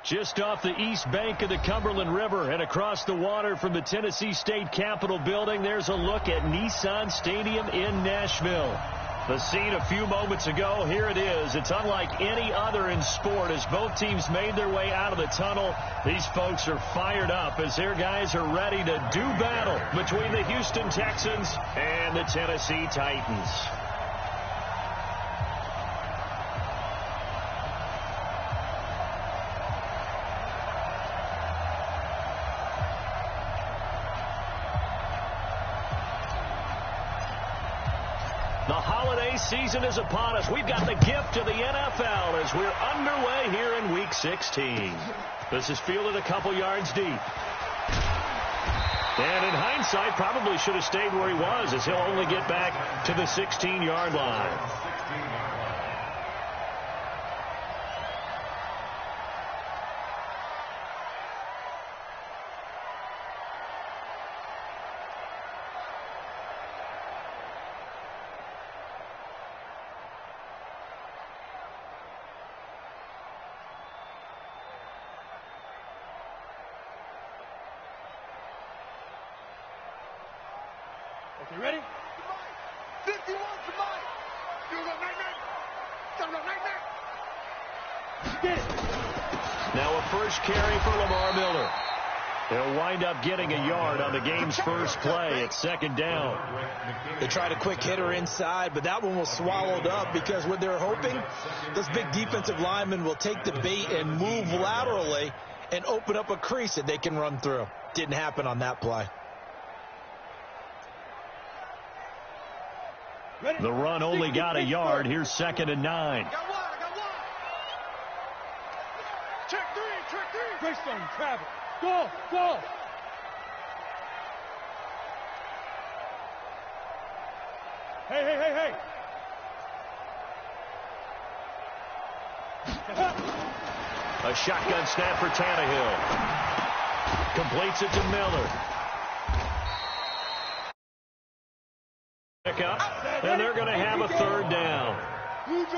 Just off the east bank of the Cumberland River and across the water from the Tennessee State Capitol building, there's a look at Nissan Stadium in Nashville. The scene a few moments ago, here it is. It's unlike any other in sport as both teams made their way out of the tunnel. These folks are fired up as their guys are ready to do battle between the Houston Texans and the Tennessee Titans. The holiday season is upon us. We've got the gift of the NFL as we're underway here in Week 16. This is fielded a couple yards deep. And in hindsight, probably should have stayed where he was as he'll only get back to the 16-yard line. Okay, ready? 51 somebody. Get it. Now a first carry for Lamar Miller. He'll wind up getting a yard on the game's first play. It's second down. They tried a quick hitter inside, but that one was swallowed up because what they're hoping, this big defensive lineman will take the bait and move laterally and open up a crease that they can run through. Didn't happen on that play. The run only got a yard. Here's 2nd and 9. I got one. Check three. Greystone, travel. Go. Hey. A shotgun snap for Tannehill. Completes it to Miller. Pick up, and they're going to have a third down.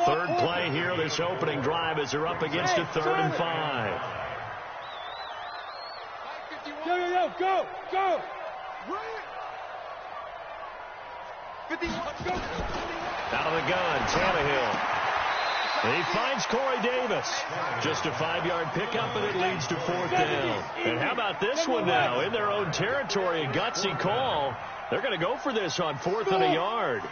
Third play here, this opening drive, as they're up against a 3rd and 5. Go. 51, go. Out of the gun, Tannehill. He finds Corey Davis. Just a 5-yard pickup, and it leads to 4th down. And how about this one now? In their own territory, a gutsy call. They're going to go for this on 4th and a yard.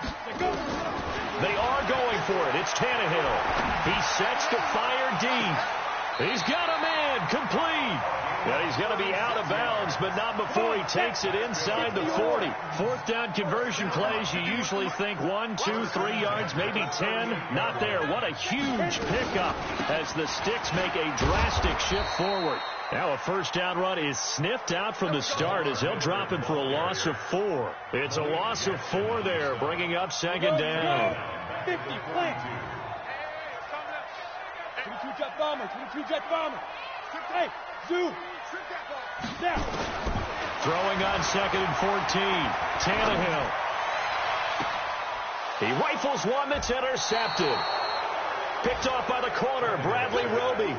They are going for it. It's Tannehill. He sets to fire deep. He's got a man complete. And he's going to be out of bounds, but not before he takes it inside the 40. 4th down conversion plays, you usually think 1, 2, 3 yards, maybe 10. Not there. What a huge pickup as the Sticks make a drastic shift forward. Now a first down run is sniffed out from the start as he'll drop him for a loss of 4. It's a loss of 4 there, bringing up 2nd down. 50, plant. 22 jet bomber. Hey, Zoo. Now. Throwing on 2nd and 14. Tannehill. He rifles one that's intercepted. Picked off by the corner, Bradley Roby.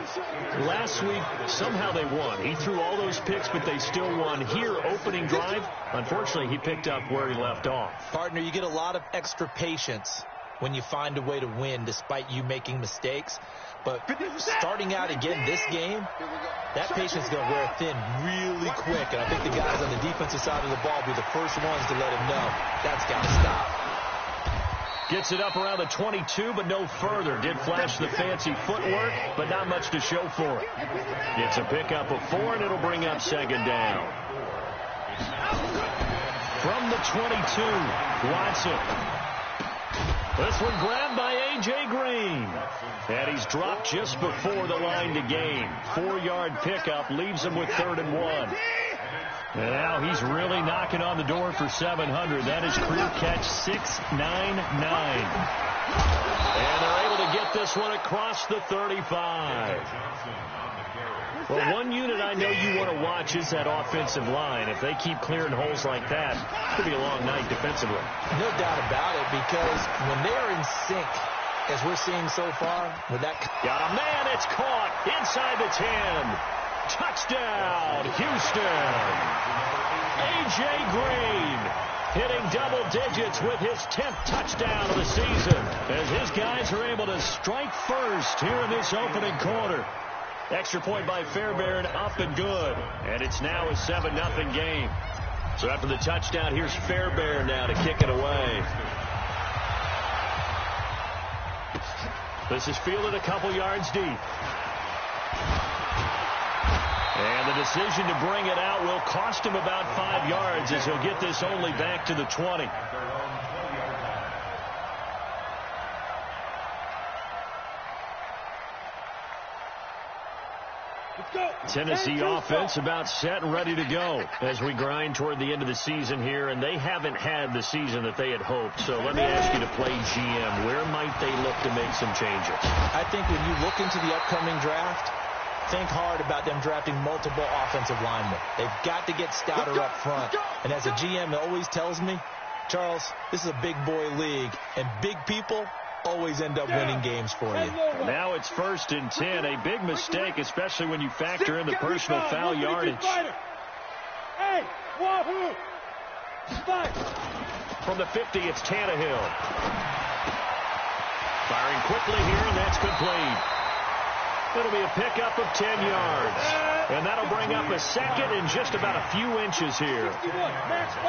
Last week, somehow they won. He threw all those picks, but they still won. Here, opening drive, unfortunately, he picked up where he left off. Partner, you get a lot of extra patience when you find a way to win despite you making mistakes. But starting out again this game, that patience is going to wear thin really quick. And I think the guys on the defensive side of the ball will be the first ones to let him know that's got to stop. Gets it up around the 22, but no further. Did flash the fancy footwork, but not much to show for it. Gets a pickup of 4, and it'll bring up 2nd down. From the 22, Watson. This one grabbed by A.J. Green. And he's dropped just before the line to gain. 4-yard pickup leaves him with 3rd and 1. And now he's really knocking on the door for 700. That is career catch 699. And they're able to get this one across the 35. Well, one unit I know you want to watch is that offensive line. If they keep clearing holes like that, it could be a long night defensively. No doubt about it, because when they're in sync, as we're seeing so far, with that... Got a man, it's caught inside the 10. Touchdown, Houston. A.J. Green hitting double digits with his 10th touchdown of the season as his guys are able to strike first here in this opening quarter. Extra point by Fairbairn, up and good. And it's now a 7-0 game. So after the touchdown, here's Fairbairn now to kick it away. This is fielded a couple yards deep. And the decision to bring it out will cost him about 5 yards as he'll get this only back to the 20. Tennessee offense about set and ready to go as we grind toward the end of the season here, and they haven't had the season that they had hoped. So let me ask you to play GM. Where might they look to make some changes? I think when you look into the upcoming draft, think hard about them drafting multiple offensive linemen. They've got to get stouter up front. And as a GM, it always tells me, Charles, this is a big boy league, and big people always end up winning games for you. Now it's 1st and 10. A big mistake, especially when you factor in the personal foul yardage. Hey, wahoo! From the 50, it's Tannehill. Firing quickly here, and that's complete. It'll be a pickup of 10 yards. And that'll bring up a second in just about a few inches here.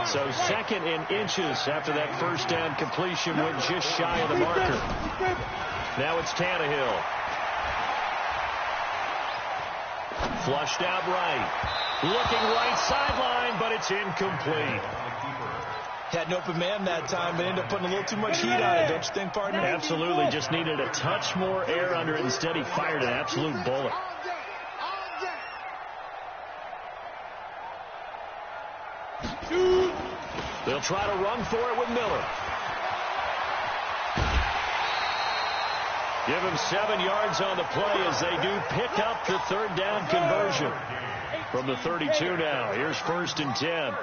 So second in inches after that first down completion went just shy of the marker. Now it's Tannehill. Flushed out right. Looking right sideline, but it's incomplete. Had an open man that time, but ended up putting a little too much heat on it, don't you think, partner? Absolutely. Just needed a touch more air under it. Instead, he fired an absolute bullet. They'll try to run for it with Miller. Give him 7 yards on the play as they do pick up the third down conversion. From the 32 now. Here's 1st and 10.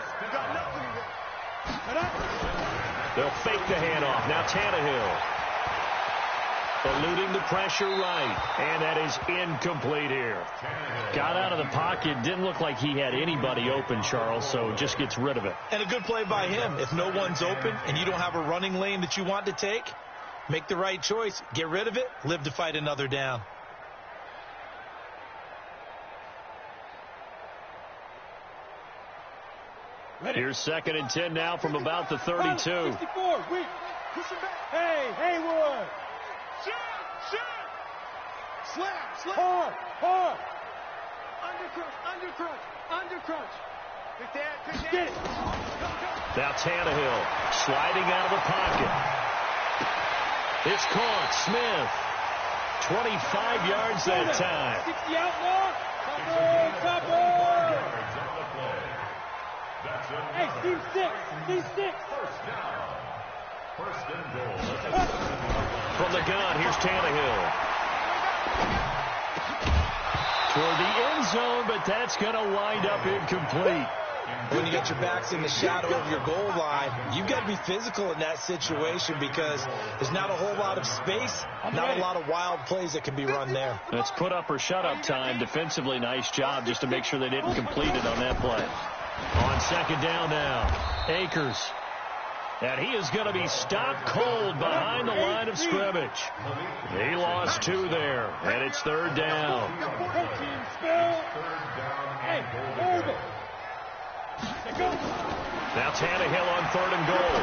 They'll fake the handoff. Now Tannehill. Eluding the pressure right. And that is incomplete here. Got out of the pocket. Didn't look like he had anybody open, Charles, so just gets rid of it. And a good play by him. If no one's open and you don't have a running lane that you want to take, make the right choice. Get rid of it. Live to fight another down. Here's 2nd and 10 now from about the 32. 64. Hey, Haywood. Slap. Hard. Undercrunch. Get it. Now Tannehill sliding out of the pocket. It's caught. Smith. 25 yards that time. 60 outlaw. Cover. Hey, Steve 6. First and goal. From the gun, here's Tannehill. Toward the end zone, but that's going to wind up incomplete. When you get your backs in the shadow of your goal line, you've got to be physical in that situation because there's not a whole lot of space, not a lot of wild plays that can be run there. That's put up or shut up time. Defensively, nice job just to make sure they didn't complete it on that play. On 2nd down now, Akers. And he is going to be stopped cold behind the line of scrimmage. He lost 2 there, and it's 3rd down. Now Tannehill on 3rd and goal.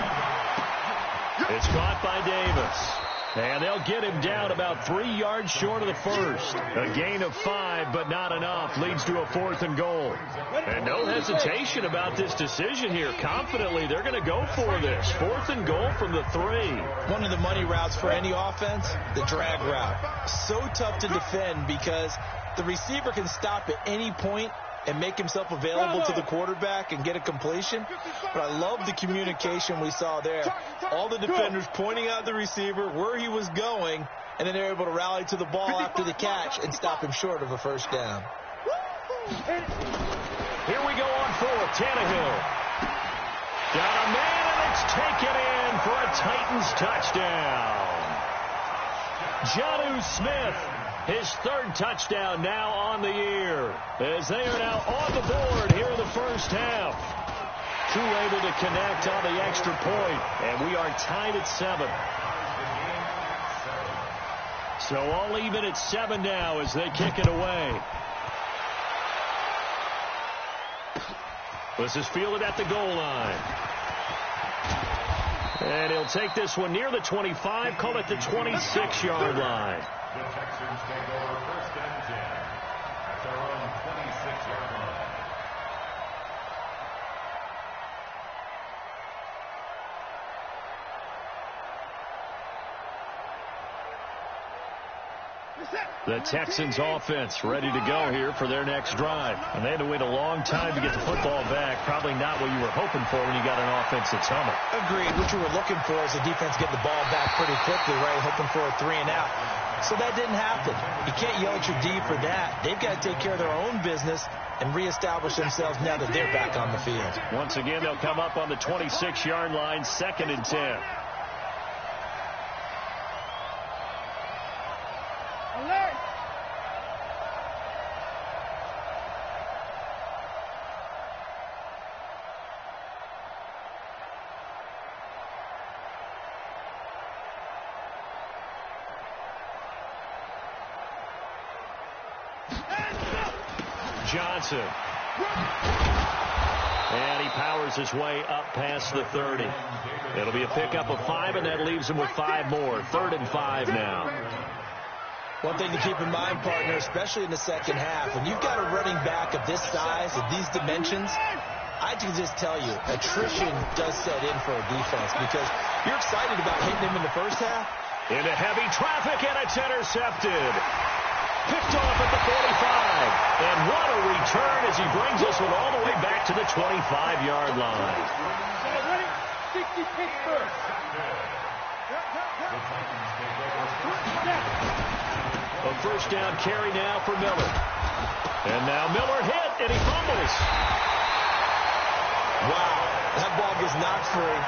It's caught by Davis. And they'll get him down about 3 yards short of the first. A gain of 5, but not enough. Leads to a 4th and goal. And no hesitation about this decision here. Confidently, they're going to go for this. 4th and goal from the 3. One of the money routes for any offense, the drag route. So tough to defend because the receiver can stop at any point and make himself available to the quarterback and get a completion. But I love the communication we saw there. All the defenders pointing out the receiver, where he was going, and then they're able to rally to the ball after the catch and stop him short of a first down. Here we go on 4th. Tannehill. Got a man, and it's taken in for a Titans touchdown. Jonnu Smith, his third touchdown now on the year, as they are now on the board here in the first half. True able to connect on the extra point, and we are tied at 7. So all even at 7 now as they kick it away. This is fielded at the goal line. And he'll take this one near the 25, call it the 26-yard line. The Texans take over first and 10 at their own 26-yard line. The Texans offense ready to go here for their next drive. And they had to wait a long time to get the football back. Probably not what you were hoping for when you got an offense that's humming. Agreed. What you were looking for is the defense getting the ball back pretty quickly, right? Hoping for a 3 and out. So that didn't happen. You can't yell at your D for that. They've got to take care of their own business and reestablish themselves now that they're back on the field. Once again, they'll come up on the 26-yard line, 2nd and 10. Johnson. And he powers his way up past the 30. It'll be a pickup of 5, and that leaves him with 5 more. 3rd and 5 now. One thing to keep in mind, partner, especially in the second half, when you've got a running back of this size, of these dimensions, I can just tell you, attrition does set in for a defense because you're excited about hitting him in the first half. Into heavy traffic, and it's intercepted. Picked off at the 45. And what a return as he brings us one all the way back to the 25-yard line. 60 Pittsburgh. A first down carry now for Miller. And now Miller hit, and he fumbles. Wow, that ball gets knocked free,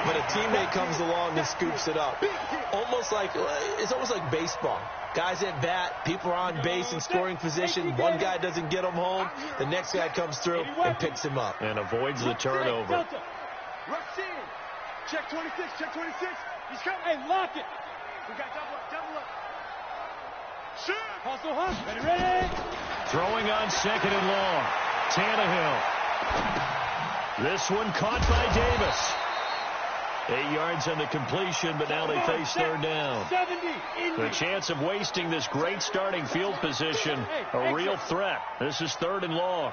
but a teammate comes along and scoops it up. It's almost like baseball. Guys at bat, people are on base in scoring position. One guy doesn't get him home. The next guy comes through and picks him up. And avoids the turnover. Rush in. Check 26, check 26. He's coming. Hey, lock it. We got double up. Shoot. Hustle, hustle. Ready. Throwing on 2nd and long. Tannehill. This one caught by Davis. 8 yards on the completion, but now they face 3rd down. The chance of wasting this great starting field position, a real threat. This is 3rd and long.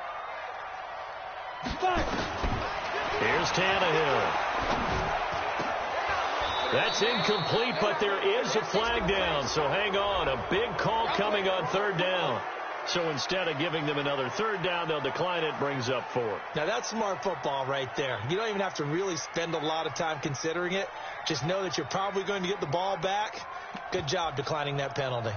Here's Tannehill. That's incomplete, but there is a flag down, so hang on. A big call coming on 3rd down. So instead of giving them another 3rd down, they'll decline it, brings up 4. Now, that's smart football right there. You don't even have to really spend a lot of time considering it. Just know that you're probably going to get the ball back. Good job declining that penalty.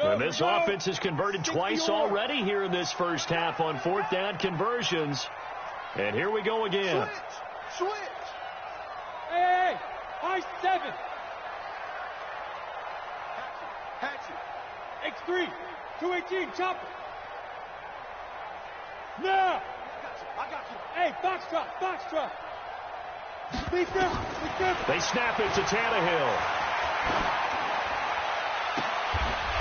And this offense has converted twice already here in this first half on 4th down conversions. And here we go again. Switch. Hey, high 7. Hatchet. X3. 218. Chopper. No. I got you. Hey, box drop. Be careful. They snap it to Tannehill.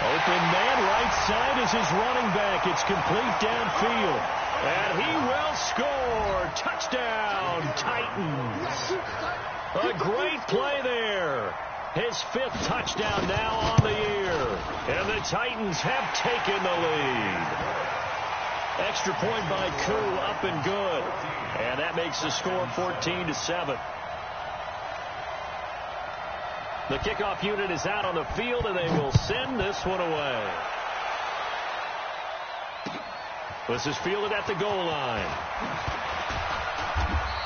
Open man right side is his running back. It's complete downfield. And he will score. Touchdown, Titans. A great play there. His 5th touchdown now on the year. And the Titans have taken the lead. Extra point by Koo, up and good. And that makes the score 14-7. The kickoff unit is out on the field, and they will send this one away. This is fielded at the goal line.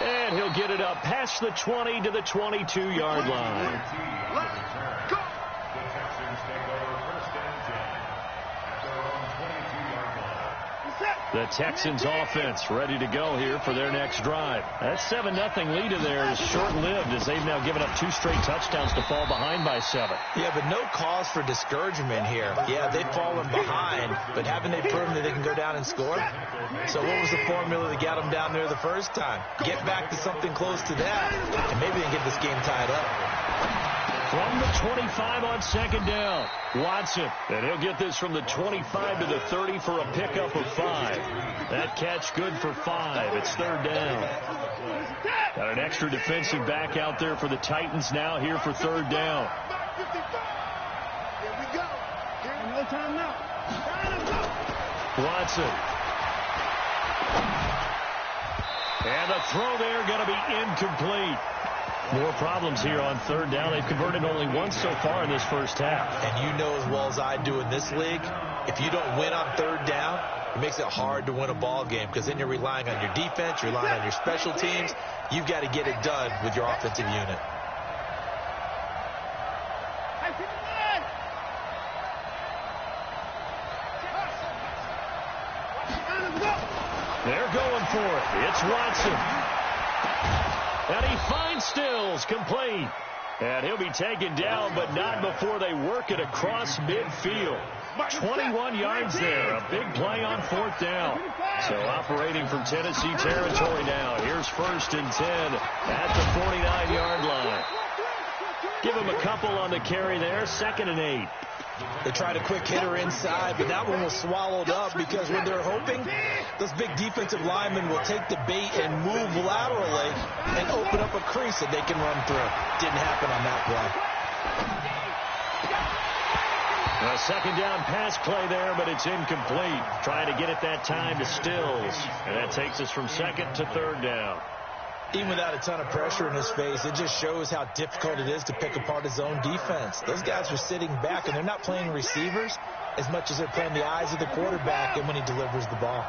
And he'll get it up past the 20 to the 22-yard line. Let's go. The Texans take over first and 10 at their own 22-yard line. The Texans offense ready to go here for their next drive. That 7-0 lead of theirs is short-lived as they've now given up 2 straight touchdowns to fall behind by 7. Yeah, but no cause for discouragement here. Yeah, they've fallen behind, but haven't they proven that they can go down and score? So what was the formula that got them down there the first time? Get back to something close to that, and maybe they can get this game tied up. From the 25 on 2nd down, Watson. And he'll get this from the 25 to the 30 for a pickup of 5. That catch good for 5. It's 3rd down. Got an extra defensive back out there for the Titans now here for 3rd down. Here we go. No time now. Watson. And the throw there going to be incomplete. More problems here on 3rd down. They've converted only once so far in this first half. And you know as well as I do in this league, if you don't win on 3rd down, it makes it hard to win a ball game because then you're relying on your defense, you're relying on your special teams. You've got to get it done with your offensive unit. They're going for it. It's Watson. And he finds Stills, complete. And he'll be taken down, but not before they work it across midfield. 21 yards there. A big play on 4th down. So operating from Tennessee territory now. Here's 1st and 10 at the 49-yard line. Give him a couple on the carry there. 2nd and 8. They tried a quick hitter inside, but that one was swallowed up because when they're hoping, those big defensive linemen will take the bait and move laterally and open up a crease that they can run through. Didn't happen on that play. A 2nd down pass play there, but it's incomplete. Trying to get it that time to Stills. And that takes us from 2nd to 3rd down. Even without a ton of pressure in his face, it just shows how difficult it is to pick apart his own defense. Those guys are sitting back, and they're not playing receivers as much as they're playing the eyes of the quarterback and when he delivers the ball.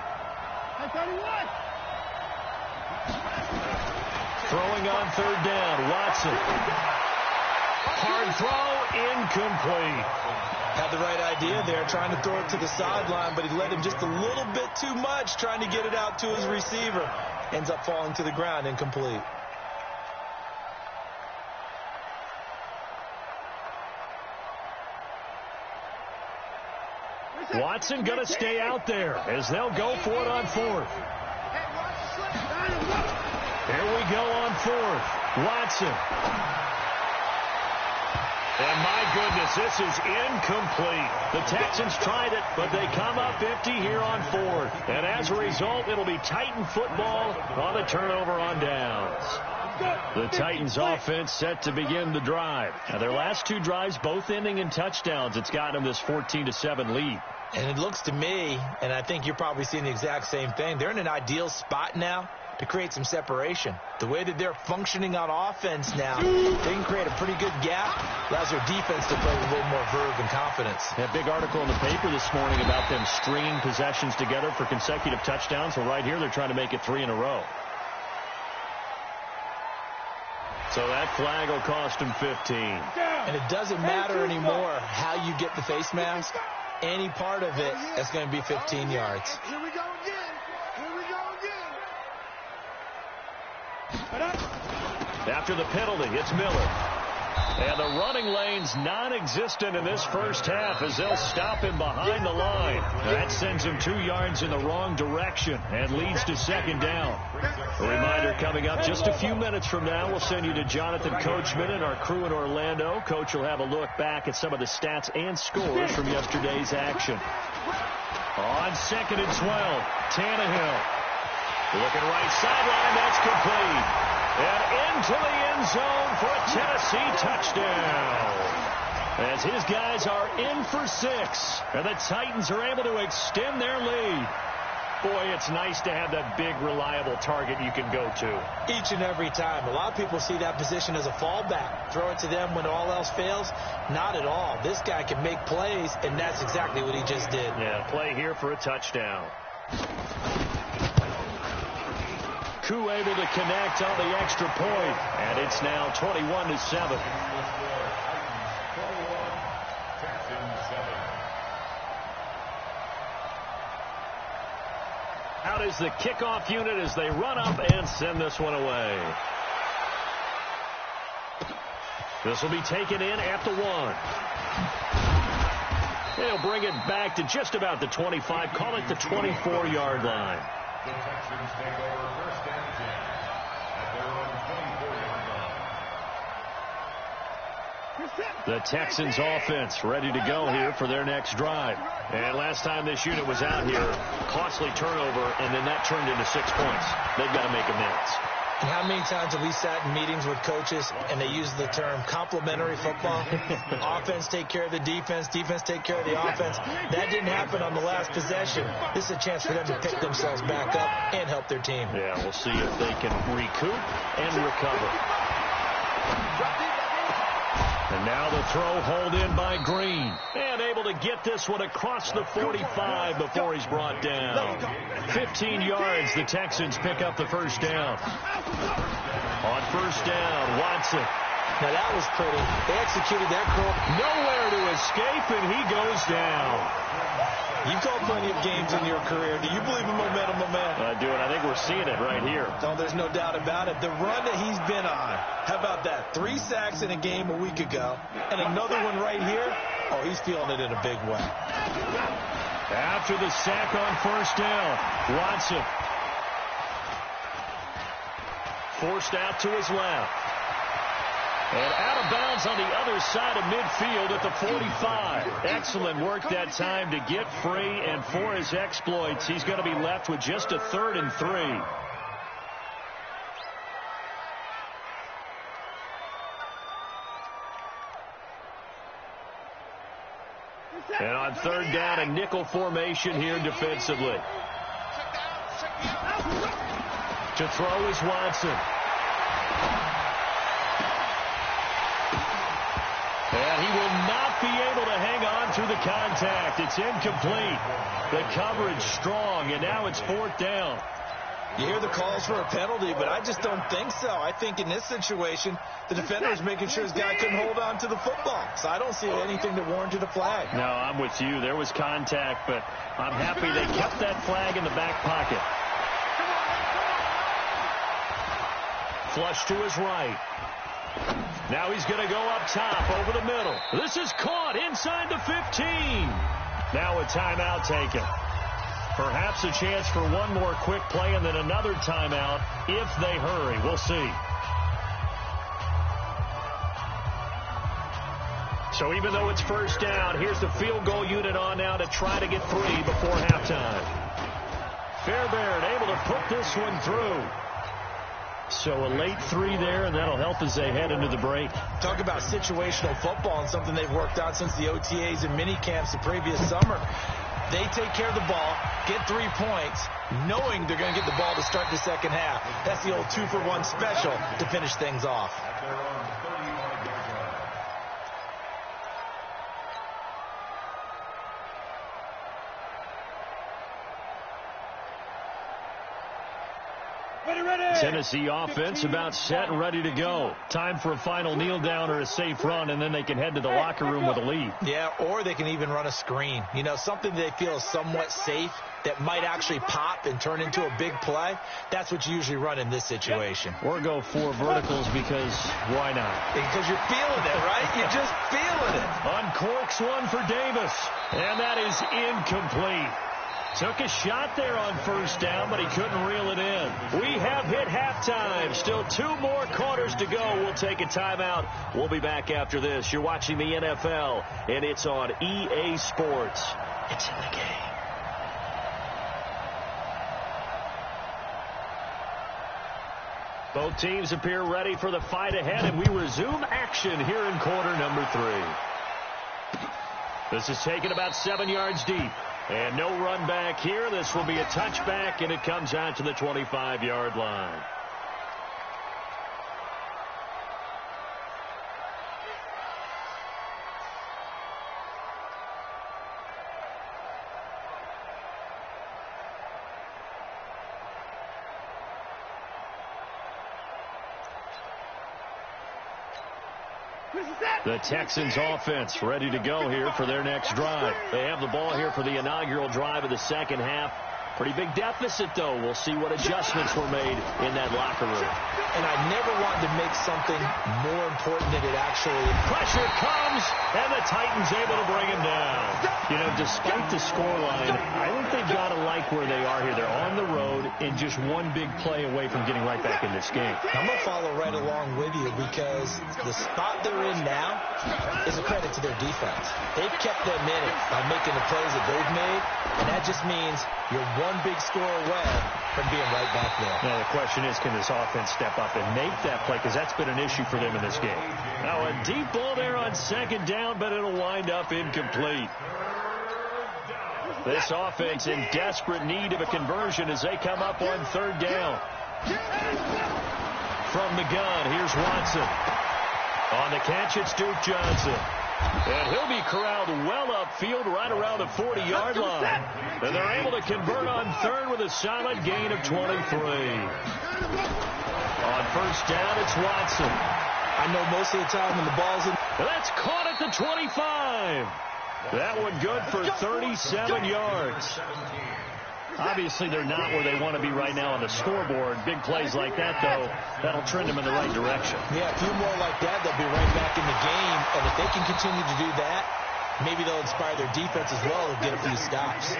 Throwing on 3rd down, Watson. Hard throw, incomplete. Had the right idea there, trying to throw it to the sideline, but he led him just a little bit too much, trying to get it out to his receiver. Ends up falling to the ground, incomplete. Watson going to stay out there as they'll go for it on 4th. Here we go on 4th. Watson. And my goodness, this is incomplete. The Texans tried it, but they come up empty here on 4th. And as a result, it'll be Titan football on the turnover on downs. The Titans offense set to begin the drive. Now, their last 2 drives, both ending in touchdowns. It's gotten them this 14-7 lead. And it looks to me, and I think you're probably seeing the exact same thing, they're in an ideal spot now to create some separation. The way that they're functioning on offense now, they can create a pretty good gap. Allows their defense to play with a little more verve and confidence. That big article in the paper this morning about them stringing possessions together for consecutive touchdowns. Well, right here, they're trying to make it 3 in a row. So that flag will cost him 15. And it doesn't matter anymore how you get the face mask. Any part of it is going to be 15 yards. Here we go again. Here we go again. After the penalty, it's Miller. And the running lane's non-existent in this first half as they'll stop him behind the line. That sends him 2 yards in the wrong direction and leads to 2nd down. A reminder coming up just a few minutes from now, we'll send you to Jonathan Coachman and our crew in Orlando. Coach will have a look back at some of the stats and scores from yesterday's action. On 2nd and 12, Tannehill. Looking right sideline, that's complete. And into the end zone for a Tennessee touchdown. As his guys are in for 6. And the Titans are able to extend their lead. Boy, it's nice to have that big, reliable target you can go to. Each and every time. A lot of people see that position as a fallback. Throw it to them when all else fails. Not at all. This guy can make plays, and that's exactly what he just did. Yeah, play here for a touchdown. Koo able to connect on the extra point, and it's now 21-7. Out is the kickoff unit as they run up and send this one away. This will be taken in at the 1. They'll bring it back to just about the 25. Call it the 24-yard line. The Texans take over first and 10 at their own 24-yard line. The Texans offense ready to go here for their next drive. And last time this unit was out here, costly turnover, and then that turned into 6 points. They've got to make amends. And how many times have we sat in meetings with coaches and they use the term complementary football? Offense take care of the defense, defense take care of the offense. That didn't happen on the last possession. This is a chance for them to pick themselves back up and help their team. Yeah, we'll see if they can recoup and recover. And now the throw hauled in by Green. And able to get this one across the 45 before he's brought down. 15 yards, the Texans pick up the first down. On first down, Watson. Now that was pretty. They executed that call. Nowhere to escape, and he goes down. You've called plenty of games in your career. Do you believe in momentum, my man? I do, and I think we're seeing it right here. No, there's no doubt about it. The run that he's been on. How about that? 3 sacks in a game a week ago, and another one right here. Oh, he's feeling it in a big way. After the sack on first down, Watson forced out to his left. And out of bounds on the other side of midfield at the 45. Excellent work that time to get free, and for his exploits, he's going to be left with just a 3rd and 3. And on 3rd down, a nickel formation here defensively. To throw is Watson. And he will not be able to hang on to the contact. It's incomplete. The coverage strong, and now it's 4th down. You hear the calls for a penalty, but I just don't think so. I think in this situation, the defender is making sure his guy couldn't hold on to the football. So I don't see anything that warranted a flag. No, I'm with you. There was contact, but I'm happy they kept that flag in the back pocket. Flush to his right. Now he's going to go up top over the middle. This is caught inside the 15. Now a timeout taken. Perhaps a chance for one more quick play and then another timeout if they hurry. We'll see. So even though it's first down, here's the field goal unit on now to try to get 3 before halftime. Fairbairn able to put this one through. So a late 3 there, and that'll help as they head into the break. Talk about situational football and something they've worked out since the OTAs and mini camps the previous summer. They take care of the ball, get 3 points, knowing they're going to get the ball to start the second half. That's the old 2-for-1 special to finish things off. Tennessee offense about set and ready to go. Time for a final kneel down or a safe run, and then they can head to the locker room with a lead. Yeah, or they can even run a screen. You know, something they feel is somewhat safe that might actually pop and turn into a big play. That's what you usually run in this situation. Or go 4 verticals because why not? Because you're feeling it, right? You're just feeling it. Uncorks one for Davis, and that is incomplete. Took a shot there on first down, but he couldn't reel it in. We have hit halftime. Still 2 more quarters to go. We'll take a timeout. We'll be back after this. You're watching the NFL, and it's on EA Sports. It's in the game. Both teams appear ready for the fight ahead, and we resume action here in quarter number 3. This is taken about 7 yards deep. And no run back here. This will be a touchback, and it comes out to the 25-yard line. The Texans offense ready to go here for their next drive. They have the ball here for the inaugural drive of the second half. Pretty big deficit, though. We'll see what adjustments were made in that locker room. And I never wanted to make something more important than it actually is. Pressure comes, and the Titans able to bring him down. You know, despite the scoreline, I think they've got to like where they are here. They're on the road and just one big play away from getting right back in this game. I'm going to follow right along with you because the spot they're in now is a credit to their defense. They've kept them in it by making the plays that they've made, and that just means you're one big score away from being right back there. Now, the question is, can this offense step up and make that play? Because that's been an issue for them in this game. Now, a deep ball there on second down, but it'll wind up incomplete. This offense in desperate need of a conversion as they come up on third down. From the gun, here's Watson. On the catch, it's Duke Johnson. And he'll be corralled well upfield right around the 40-yard line. And they're able to convert on third with a solid gain of 23. On first down, it's Watson. I know most of the time when the ball's in. And that's caught at the 25. That one good for 37 yards. Obviously, they're not where they want to be right now on the scoreboard. Big plays like that, though, that'll trend them in the right direction. Yeah, a few more like that, they'll be right back in the game. And if they can continue to do that, maybe they'll inspire their defense as well and get a few stops.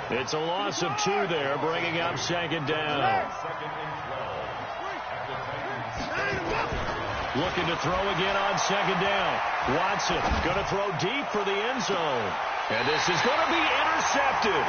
It's a loss of 2 there, bringing up second down. Looking to throw again on second down. Watson going to throw deep for the end zone. And this is going to be intercepted.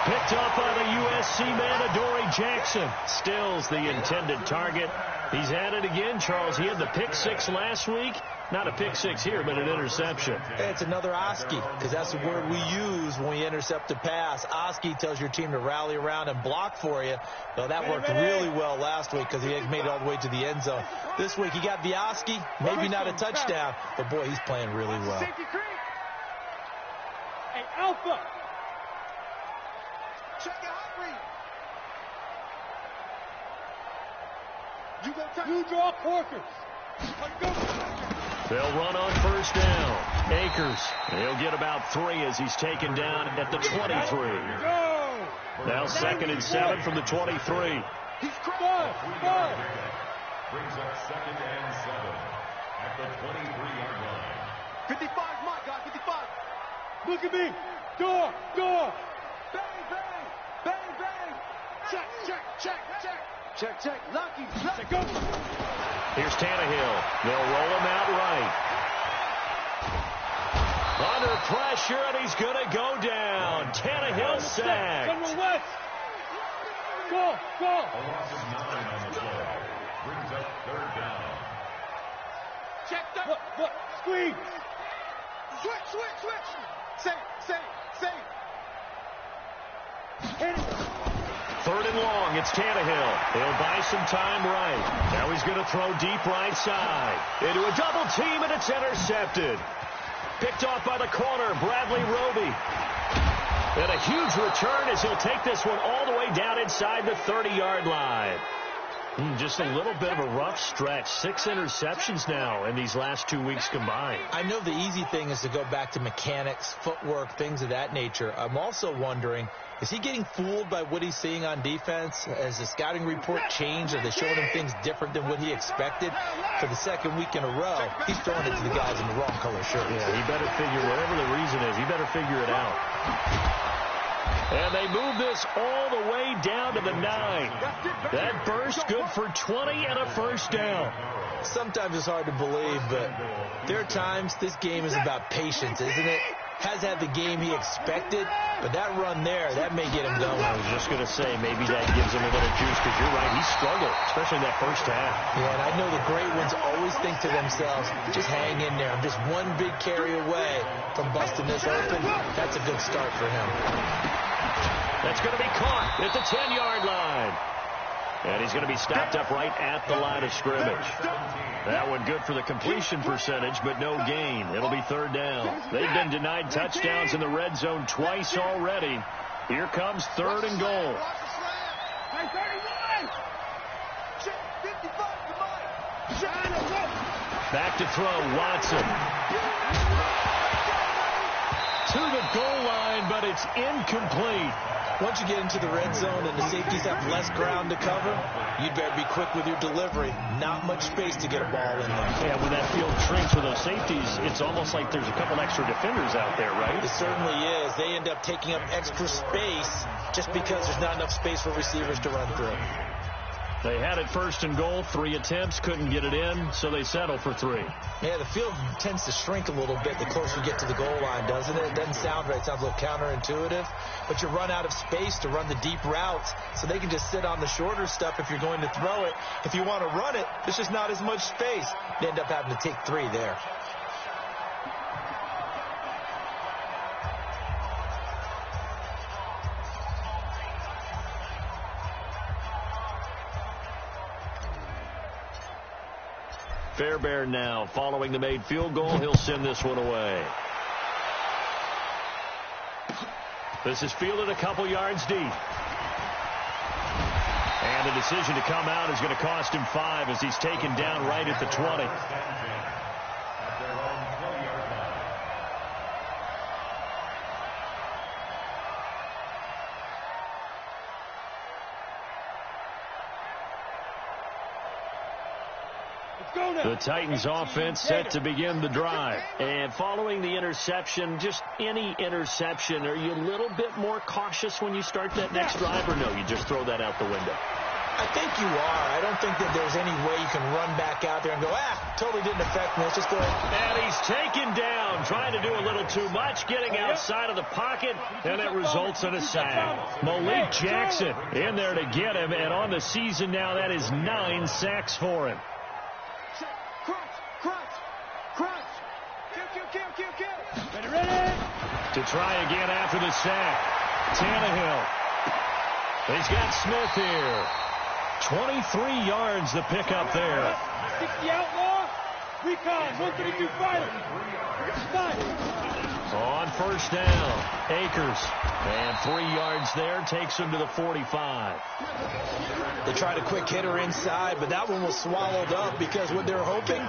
Picked up by the USC man, Adoree Jackson. Stills the intended target. He's at it again, Charles. He had the pick 6 last week. Not a pick 6 here, but an interception. It's another Oski, because that's the word we use when we intercept a pass. Oski tells your team to rally around and block for you. Well, that worked really well last week because he made it all the way to the end zone. This week he got the Oski, maybe not a touchdown, but boy, he's playing really well. Hey, Alpha. Check your hot read. You draw Porkers. They'll run on first down. Akers, he'll get about 3 as he's taken down at the 23. Now 2nd and 7 from the 23. He's close. Brings up 2nd and 7 at the 23-yard line. 55, my God, 55. Look at me. Door. Bang. Check. Lucky. Go. Here's Tannehill. They'll roll him out right. Under pressure, and he's going to go down. Tannehill sacked. General West. Go. A loss of 9 on the play. Brings up 3rd down. Check that. Look. Squeeze. Switch. Save. Hit it. 3rd and long, it's Tannehill. He'll buy some time right. Now he's going to throw deep right side. Into a double team, and it's intercepted. Picked off by the corner, Bradley Roby. And a huge return as he'll take this one all the way down inside the 30-yard line. Just a little bit of a rough stretch. 6 interceptions now in these last 2 weeks combined. I know the easy thing is to go back to mechanics, footwork, things of that nature. I'm also wondering, is he getting fooled by what he's seeing on defense? Has the scouting report changed? Are they showing him things different than what he expected? For the 2nd week in a row, he's throwing it to the guys in the wrong color shirt. Yeah, he better figure, whatever the reason is, he better figure it out. And they move this all the way down to the 9. That burst good for 20 and a first down. Sometimes it's hard to believe, but there are times this game is about patience, isn't it? Has had the game he expected, but that run there, that may get him going. I was just going to say, maybe that gives him a little juice, because you're right, he struggled, especially that first half. Yeah, and I know the great ones always think to themselves, just hang in there. I'm just one big carry away from busting this open. That's a good start for him. That's going to be caught at the 10-yard line. And he's going to be stopped up right at the line of scrimmage. That one good for the completion percentage, but no gain. It'll be 3rd down. They've been denied touchdowns in the red zone twice already. Here comes 3rd and goal. Back to throw, Watson. To the goal line, but it's incomplete. Once you get into the red zone and the safeties have less ground to cover, you'd better be quick with your delivery. Not much space to get a ball in there. Yeah, when that field shrinks with those safeties, it's almost like there's a couple extra defenders out there, right? It certainly is. They end up taking up extra space just because there's not enough space for receivers to run through. They had it first and goal, 3 attempts, couldn't get it in, so they settle for 3. Yeah, the field tends to shrink a little bit the closer you get to the goal line, doesn't it? It doesn't sound right. It sounds a little counterintuitive. But you run out of space to run the deep routes, so they can just sit on the shorter stuff if you're going to throw it. If you want to run it, there's just not as much space. They end up having to take 3 there. Fairbairn now, following the made field goal, he'll send this one away. This is fielded a couple yards deep. And the decision to come out is going to cost him 5 as he's taken down right at the 20. The Titans offense set to begin the drive. And following the interception, just any interception, are you a little bit more cautious when you start that next drive, or no, you just throw that out the window? I think you are. I don't think that there's any way you can run back out there and go, totally didn't affect me. Let's just go ahead. And he's taken down, trying to do a little too much, getting outside of the pocket, and it results in a sack. Malik Jackson in there to get him, and on the season now, that is 9 sacks for him. To try again after the sack. Tannehill. He's got Smith here. 23 yards the pickup there. 60 outlaw. Recon. 132 fighter. On first down. Akers. And 3 yards there. Takes him to the 45. They tried a quick hitter inside, but that one was swallowed up because what they're hoping,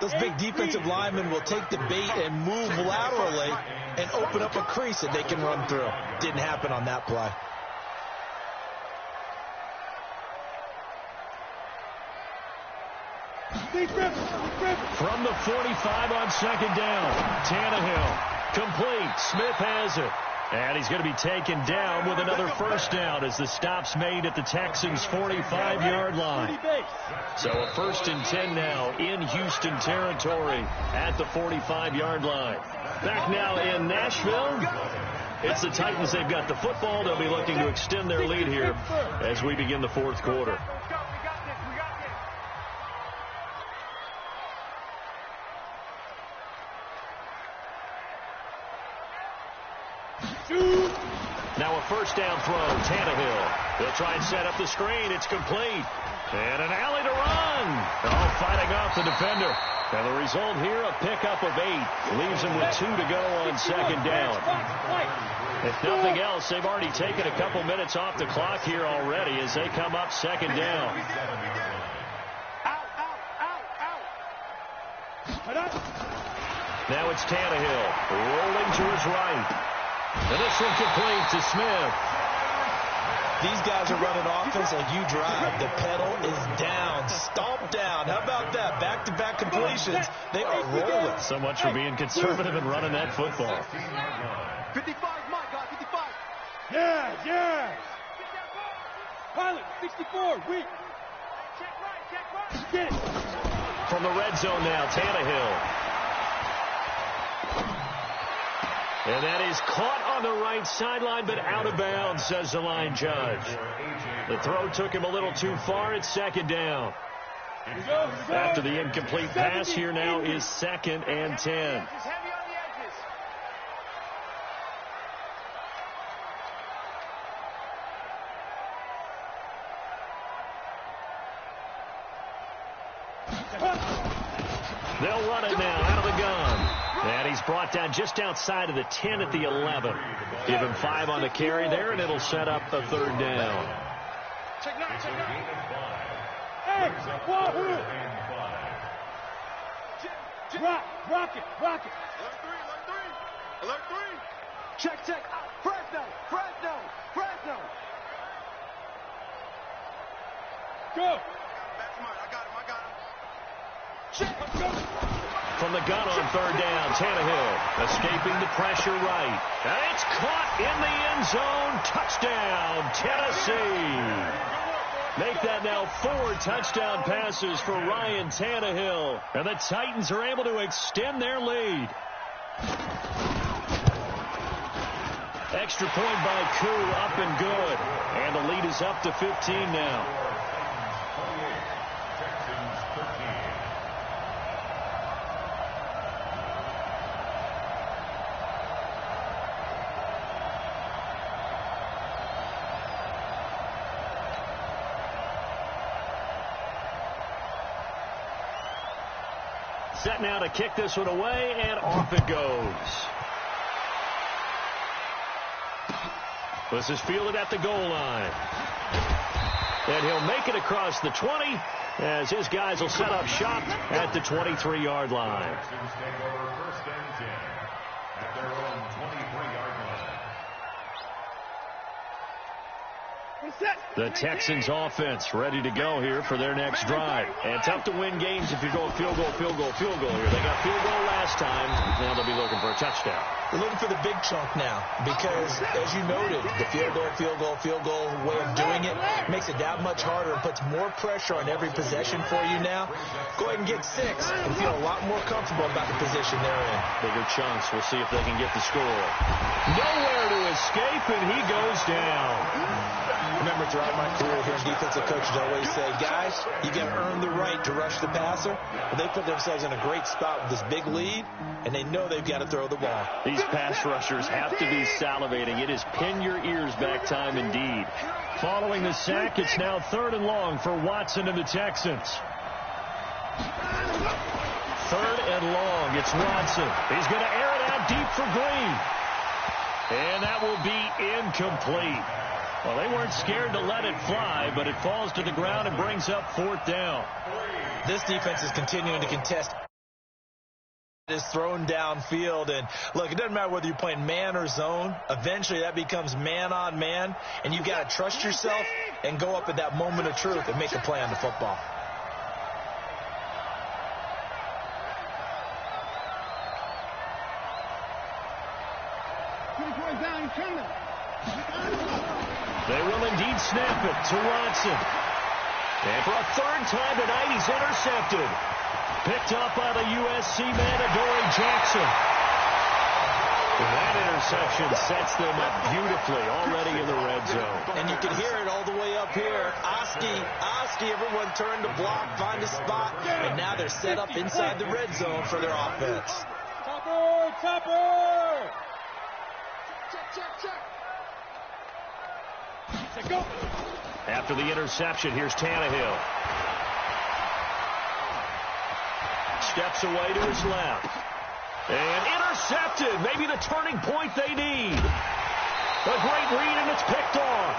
those big defensive linemen will take the bait and move laterally and open up a crease that they can run through. Didn't happen on that play. From the 45 on second down. Tannehill. Complete. Smith has it. And he's going to be taken down with another first down as the stop's made at the Texans' 45-yard line. So a 1st and 10 now in Houston territory at the 45-yard line. Back now in Nashville. It's the Titans. They've got the football. They'll be looking to extend their lead here as we begin the 4th quarter. Now a first down throw, Tannehill. They'll try and set up the screen. It's complete. And an alley to run. Oh, fighting off the defender. And the result here, a pickup of 8. Leaves him with 2 to go on second down. If nothing else, they've already taken a couple minutes off the clock here already as they come up second down. Now it's Tannehill rolling to his right. And this one complete to Smith. These guys are running offense like you drive. The pedal is down, stomped down. How about that? Back-to-back completions. They are rolling. So much for being conservative and running that football. 55, my God, 55. Yeah. Pilot, 64, weak. Check right. From the red zone now, Tannehill. And that is caught on the right sideline, but out of bounds, says the line judge. The throw took him a little too far. It's second down. After the incomplete pass, here now is 2nd and 10. They'll run it now out of the gun. And he's brought down just outside of the 10 at the 11. Give him 5 on the carry there, and it'll set up the 3rd down. Hey, Wahoo! Rock it. Alert 3. Check, check. Fresno. Go. I got him. Check. Go. From the gun on third down, Tannehill escaping the pressure right. And it's caught in the end zone. Touchdown, Tennessee. Make that now 4 touchdown passes for Ryan Tannehill. And the Titans are able to extend their lead. Extra point by Koo, up and good. And the lead is up to 15 now. Set now to kick this one away, and off it goes. This is fielded at the goal line. And he'll make it across the 20 as his guys will set up shop at the 23-yard line. Texans take over first and 10 at their own 23-yard line. The Texans offense ready to go here for their next drive. And tough to win games if you're going field goal here. They got field goal last time. Now they'll be looking for a touchdown. They're looking for the big chunk now because, as you noted, the field goal way of doing it makes it that much harder and puts more pressure on every possession for you now. Go ahead and get 6 and feel a lot more comfortable about the position they're in. Bigger chunks. We'll see if they can get the score. Nowhere to escape, and he goes down. Remember, throughout my career here in defensive coaches, I always say, guys, you got to earn the right to rush the passer. But they put themselves in a great spot with this big lead, and they know they've got to throw the ball. These pass rushers have to be salivating. It is pin your ears back time indeed. Following the sack, it's now 3rd and long for Watson and the Texans. 3rd and long. It's Watson. He's going to air it out deep for Green. And that will be incomplete. Well, they weren't scared to let it fly, but it falls to the ground and brings up 4th down. This defense is continuing to contest. It is thrown downfield, and look, it doesn't matter whether you're playing man or zone. Eventually, that becomes man on man, and you've got to trust yourself and go up at that moment of truth and make a play on the football. They will indeed snap it to Watson. And for a 3rd time tonight, he's intercepted. Picked up by the USC man, Adoree Jackson. And that interception sets them up beautifully already in the red zone. And you can hear it all the way up here. Oski, everyone turned to block, find a spot, and now they're set up inside the red zone for their offense. Topper! Check. Go. After the interception, here's Tannehill. Steps away to his left. And intercepted. Maybe the turning point they need. A great read, and it's picked off.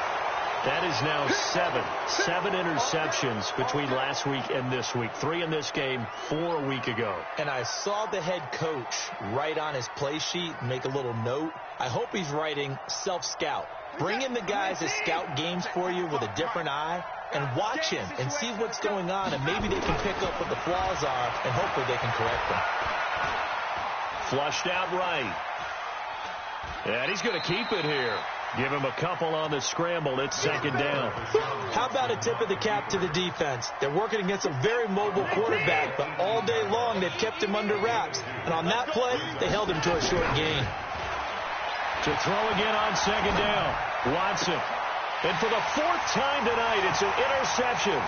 That is now 7 interceptions between last week and this week. 3 in this game, 4 a week ago. And I saw the head coach write on his play sheet, make a little note. I hope he's writing self-scout. Bring in the guys that scout games for you with a different eye and watch him and see what's going on, and maybe they can pick up what the flaws are, and hopefully they can correct them. Flushed out right. And he's going to keep it here. Give him a couple on the scramble. It's 2nd down. How about a tip of the cap to the defense? They're working against a very mobile quarterback, but all day long they've kept him under wraps. And on that play, they held him to a short gain. To throw again on 2nd down. Watson. And for the 4th time tonight, it's an interception.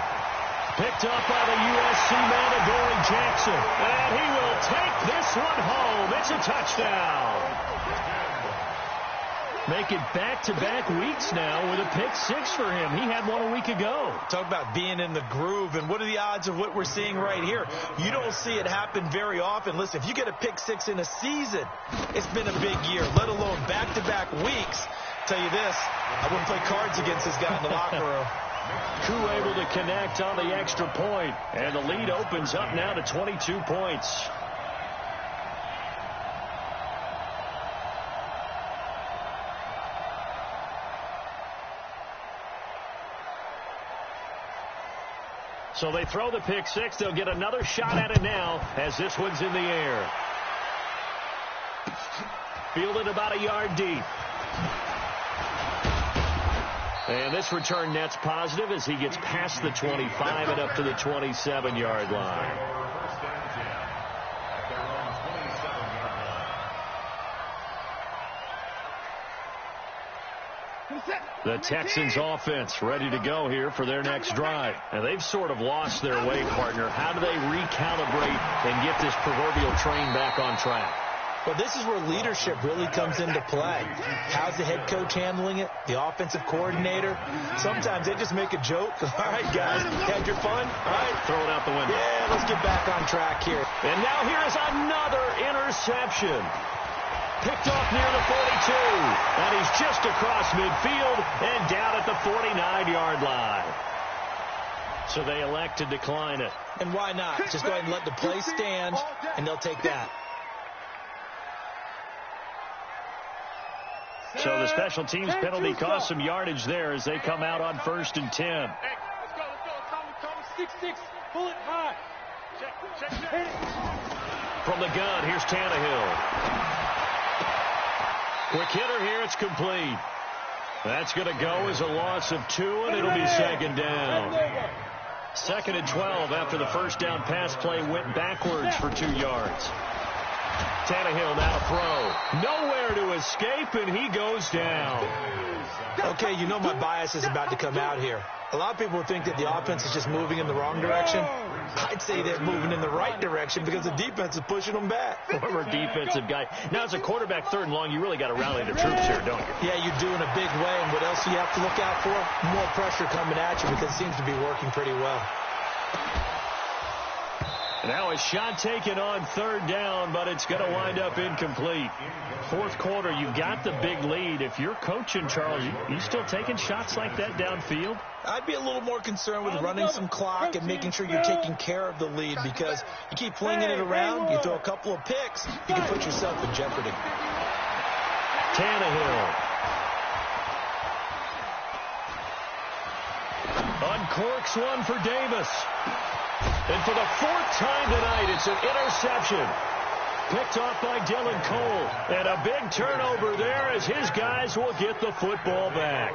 Picked up by the USC man, Adoree Jackson. And he will take this one home. It's a touchdown. Make it back-to-back weeks now with a pick 6 for him. He had one a week ago. Talk about being in the groove, and what are the odds of what we're seeing right here? You don't see it happen very often. Listen, if you get a pick 6 in a season, it's been a big year, let alone back-to-back weeks. Tell you this, I wouldn't play cards against this guy in the locker room. Koo able to connect on the extra point, and the lead opens up now to 22 points. So they throw the pick six. They'll get another shot at it now as this one's in the air. Fielded about a yard deep. And this return net's positive as he gets past the 25 and up to the 27-yard line. The Texans offense ready to go here for their next drive. And they've sort of lost their way, partner. How do they recalibrate and get this proverbial train back on track? Well, this is where leadership really comes into play. How's the head coach handling it? The offensive coordinator? Sometimes they just make a joke. All right, guys, had your fun? All right. Throw it out the window. Yeah, let's get back on track here. And now here's another interception. Picked off near the 42. And he's just across midfield and down at the 49-yard line. So they elect to decline it. And why not? Just go ahead and let the play stand, and they'll take that. So the special teams penalty cost some yardage there as they come out on 1st and 10. Hey, let's go. Cover 6-6. Pull it high. Check. From the gun, here's Tannehill. Quick hitter here, it's complete. That's going to go as a loss of 2, and it'll be 2nd down. 2nd and 12 after the first down pass play went backwards for 2 yards. Tannehill now throw. Nowhere to escape, and he goes down. Okay, you know my bias is about to come out here. A lot of people think that the offense is just moving in the wrong direction. I'd say they're moving in the right direction because the defense is pushing them back. Former defensive guy. Now, as a quarterback, 3rd and long, you really got to rally the troops here, don't you? Yeah, you do in a big way. And what else do you have to look out for? More pressure coming at you because it seems to be working pretty well. Now a shot taken on 3rd down, but it's going to wind up incomplete. 4th quarter, you've got the big lead. If you're coaching, Charles, you still taking shots like that downfield? I'd be a little more concerned with running some clock and making sure you're taking care of the lead because you keep flinging it around, you throw a couple of picks, you can put yourself in jeopardy. Tannehill. Uncorks one for Davis. And for the 4th time tonight, it's an interception. Picked off by Dylan Cole. And a big turnover there as his guys will get the football back.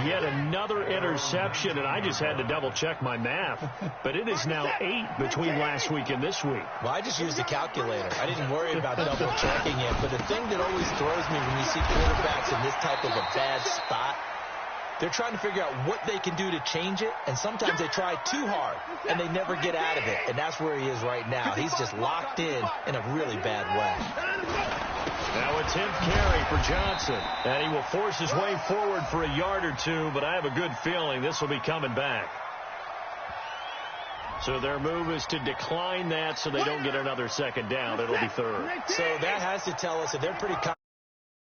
Yet another interception, and I just had to double-check my math. But it is now 8 between last week and this week. Well, I just used a calculator. I didn't worry about double-checking it. But the thing that always throws me when you see quarterbacks in this type of a bad spot, they're trying to figure out what they can do to change it, and sometimes they try too hard, and they never get out of it. And that's where he is right now. He's just locked in a really bad way. Now a 10th carry for Johnson, and he will force his way forward for a yard or 2, but I have a good feeling this will be coming back. So their move is to decline that so they don't get another 2nd down. It'll be 3rd. So that has to tell us that they're pretty confident.